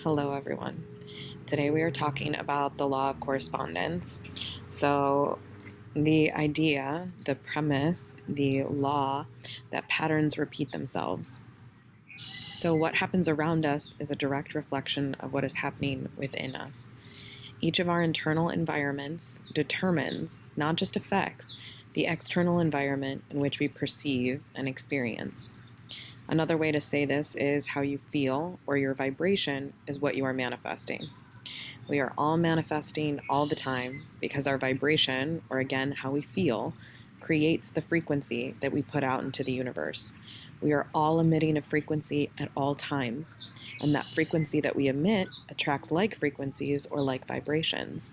Hello, everyone. Today we are talking about the law of correspondence. So, the idea, the premise, the law that patterns repeat themselves. So, what happens around us is a direct reflection of what is happening within us. Each of our internal environments determines, not just affects, the external environment in which we perceive and experience. Another way to say this is how you feel, or your vibration, is what you are manifesting. We are all manifesting all the time because our vibration, or again, how we feel, creates the frequency that we put out into the universe. We are all emitting a frequency at all times, and that frequency that we emit attracts like frequencies or like vibrations.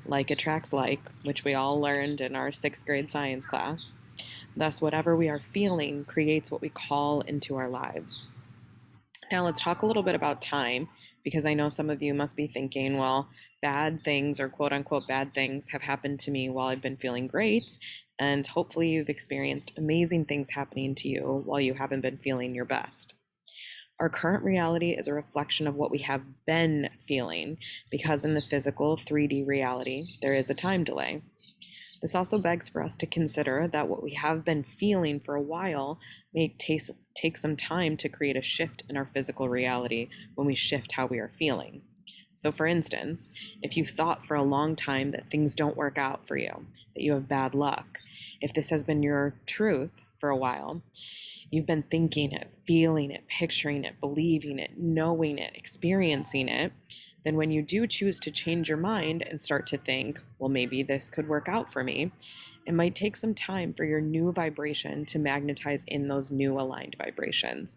Like attracts like, which we all learned in our 6th grade science class. Thus, whatever we are feeling creates what we call into our lives. Now, let's talk a little bit about time, because I know some of you must be thinking, well, bad things or quote unquote bad things have happened to me while I've been feeling great. And hopefully, you've experienced amazing things happening to you while you haven't been feeling your best. Our current reality is a reflection of what we have been feeling, because in the physical 3D reality, there is a time delay. This also begs for us to consider that what we have been feeling for a while may take some time to create a shift in our physical reality when we shift how we are feeling. So, for instance, if you've thought for a long time that things don't work out for you, that you have bad luck, if this has been your truth for a while, you've been thinking it, feeling it, picturing it, believing it, knowing it, experiencing it, then when you do choose to change your mind and start to think, well, maybe this could work out for me, it might take some time for your new vibration to magnetize in those new aligned vibrations.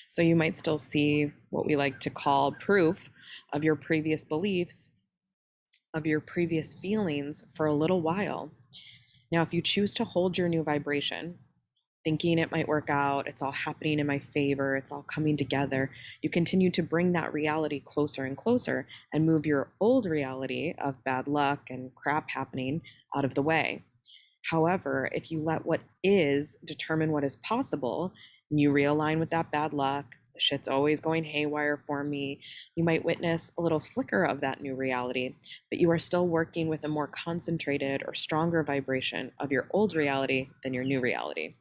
So you might still see what we like to call proof of your previous beliefs, of your previous feelings for a little while. Now, if you choose to hold your new vibration, thinking it might work out, it's all happening in my favor, it's all coming together, you continue to bring that reality closer and closer and move your old reality of bad luck and crap happening out of the way. However, if you let what is determine what is possible, and you realign with that bad luck, the shit's always going haywire for me, you might witness a little flicker of that new reality, but you are still working with a more concentrated or stronger vibration of your old reality than your new reality.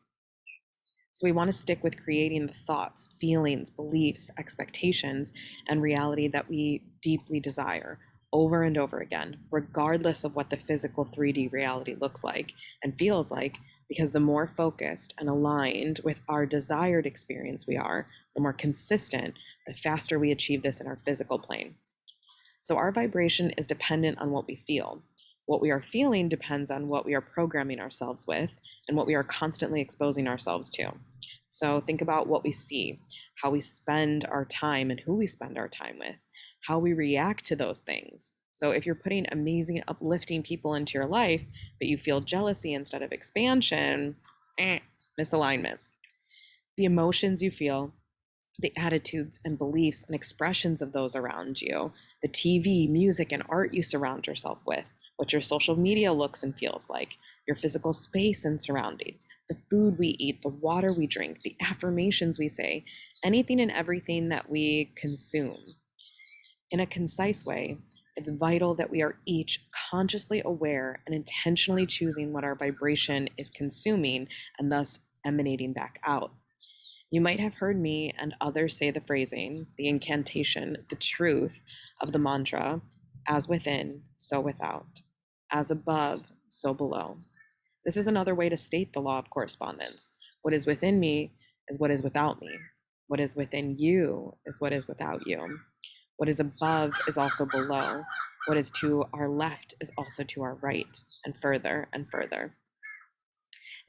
So we want to stick with creating the thoughts, feelings, beliefs, expectations, and reality that we deeply desire over and over again, regardless of what the physical 3D reality looks like and feels like, because the more focused and aligned with our desired experience we are, the more consistent, the faster we achieve this in our physical plane. So our vibration is dependent on what we feel. What we are feeling depends on what we are programming ourselves with and what we are constantly exposing ourselves to. So think about what we see, how we spend our time and who we spend our time with, how we react to those things. So if you're putting amazing, uplifting people into your life, but you feel jealousy instead of expansion, misalignment. The emotions you feel, the attitudes and beliefs and expressions of those around you, the TV, music, and art you surround yourself with, what your social media looks and feels like, your physical space and surroundings, the food we eat, the water we drink, the affirmations we say, anything and everything that we consume. In a concise way, it's vital that we are each consciously aware and intentionally choosing what our vibration is consuming and thus emanating back out. You might have heard me and others say the phrasing, the incantation, the truth of the mantra, as within, so without, as above, so below. This is another way to state the law of correspondence. What is within me is what is without me. What is within you is what is without you. What is above is also below. What is to our left is also to our right, and further and further.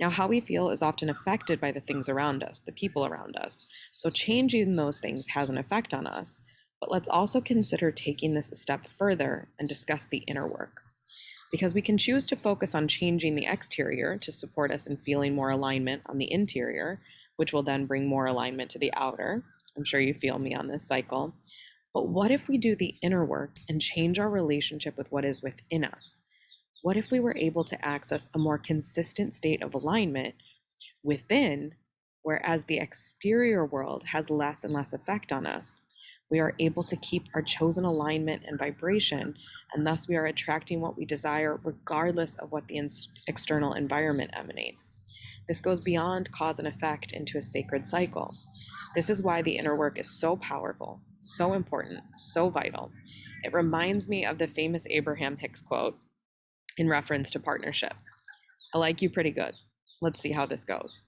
Now, how we feel is often affected by the things around us, the people around us. So changing those things has an effect on us. But let's also consider taking this a step further and discuss the inner work. Because we can choose to focus on changing the exterior to support us in feeling more alignment on the interior, which will then bring more alignment to the outer. I'm sure you feel me on this cycle. But what if we do the inner work and change our relationship with what is within us? What if we were able to access a more consistent state of alignment within, whereas the exterior world has less and less effect on us? We are able to keep our chosen alignment and vibration, and thus we are attracting what we desire regardless of what the external environment emanates. This goes beyond cause and effect into a sacred cycle. This is why the inner work is so powerful, so important, so vital. It reminds me of the famous Abraham Hicks quote in reference to partnership. I like you pretty good. Let's see how this goes.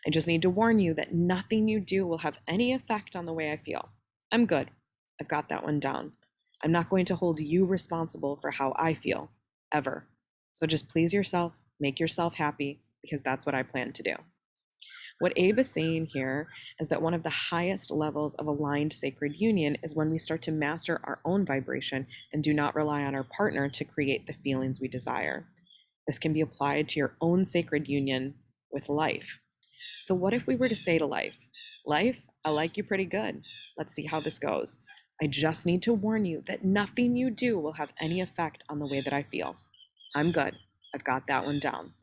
I just need to warn you that nothing you do will have any effect on the way I feel. I'm good. I've got that one down. I'm not going to hold you responsible for how I feel, ever. So just please yourself, make yourself happy, because that's what I plan to do. What Abe is saying here is that one of the highest levels of aligned sacred union is when we start to master our own vibration and do not rely on our partner to create the feelings we desire. This can be applied to your own sacred union with life. So what if we were to say to life, life, I like you pretty good. Let's see how this goes. I just need to warn you that nothing you do will have any effect on the way that I feel. I'm good. I've got that one down.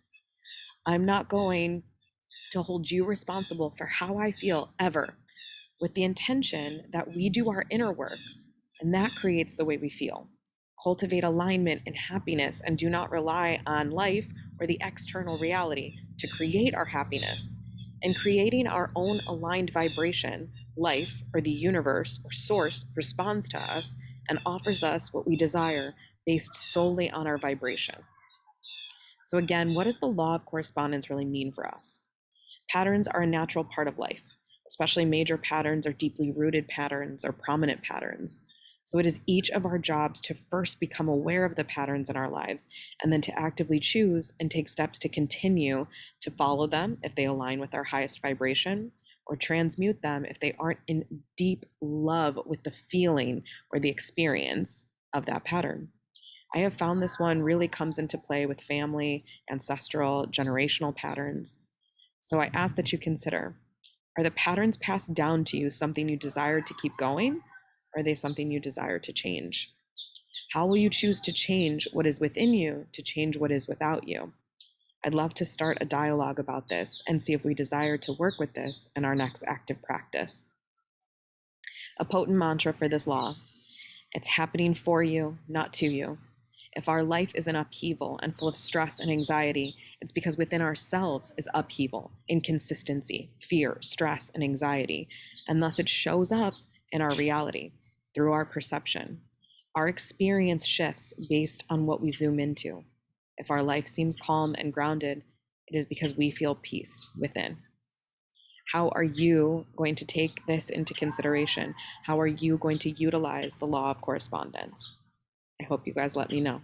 I'm not going to hold you responsible for how I feel ever, with the intention that we do our inner work, and that creates the way we feel. Cultivate alignment and happiness, and do not rely on life or the external reality to create our happiness. In creating our own aligned vibration, life or the universe or source responds to us and offers us what we desire based solely on our vibration. So again, what does the law of correspondence really mean for us? Patterns are a natural part of life, especially major patterns or deeply rooted patterns or prominent patterns. So it is each of our jobs to first become aware of the patterns in our lives, and then to actively choose and take steps to continue to follow them if they align with our highest vibration, or transmute them if they aren't in deep love with the feeling or the experience of that pattern. I have found this one really comes into play with family, ancestral, generational patterns. So I ask that you consider, are the patterns passed down to you something you desire to keep going? Or are they something you desire to change? How will you choose to change what is within you to change what is without you? I'd love to start a dialogue about this and see if we desire to work with this in our next active practice. A potent mantra for this law: it's happening for you, not to you. If our life is in upheaval and full of stress and anxiety, it's because within ourselves is upheaval, inconsistency, fear, stress, and anxiety, and thus it shows up in our reality through our perception. Our experience shifts based on what we zoom into. If our life seems calm and grounded, it is because we feel peace within. How are you going to take this into consideration? How are you going to utilize the law of correspondence? I hope you guys let me know.